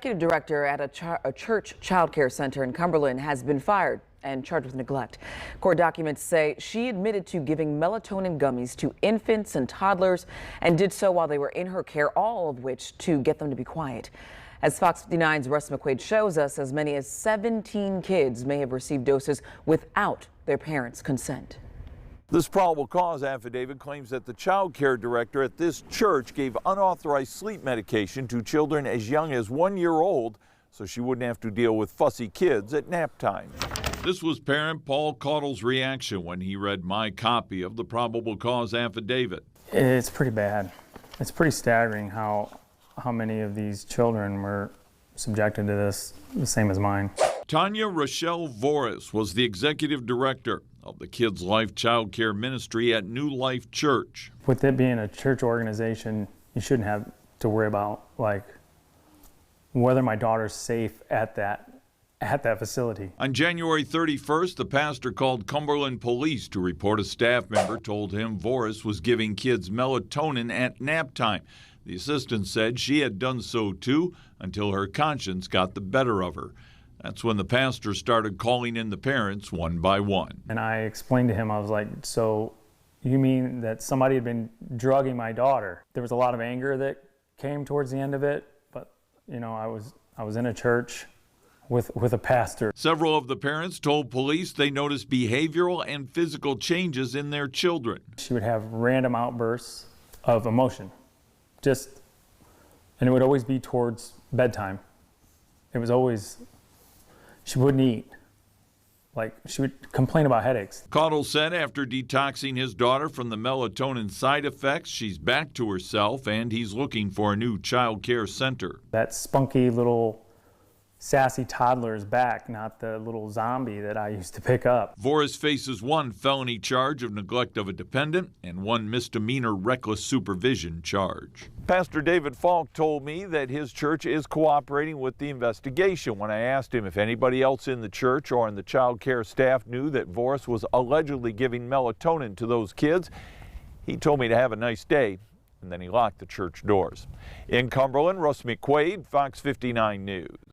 executive director at a church child care center in Cumberland has been fired and charged with neglect. Court documents say she admitted to giving melatonin gummies to infants and toddlers and did so while they were in her care, all of which to get them to be quiet. As Fox 59's Russ McQuaid shows us, as many as 17 kids may have received doses without their parents' consent. This probable cause affidavit claims that the child care director at this church gave unauthorized sleep medication to children as young as 1 year old so she wouldn't have to deal with fussy kids at nap time. This was parent Paul Caudle's reaction when he read my copy of the probable cause affidavit. It's pretty bad. It's pretty staggering how many of these children were subjected to this, the same as mine. Tanya Rochelle Voris was the executive director of the Kids Life Child Care Ministry at New Life Church. With it being a church organization, you shouldn't have to worry about whether my daughter's safe at that facility. On January 31st, the pastor called Cumberland Police to report a staff member told him Voris was giving kids melatonin at nap time. The assistant said she had done so too until her conscience got the better of her. That's when the pastor started calling in the parents one by one. And I explained to him, I was like, so you mean that somebody had been drugging my daughter? There was a lot of anger that came towards the end of it, but you know, I was in a church with a pastor. Several of the parents told police they noticed behavioral and physical changes in their children. She would have random outbursts of emotion, and it would always be towards bedtime. It was always, she wouldn't eat. She would complain about headaches. Caudle said after detoxing his daughter from the melatonin side effects, she's back to herself and he's looking for a new child care center. That spunky little sassy toddler is back, not the little zombie that I used to pick up. Voris faces one felony charge of neglect of a dependent and one misdemeanor reckless supervision charge. Pastor David Falk told me that his church is cooperating with the investigation. When I asked him if anybody else in the church or in the child care staff knew that Voris was allegedly giving melatonin to those kids, he told me to have a nice day, and then he locked the church doors. In Cumberland, Russ McQuaid, Fox 59 News.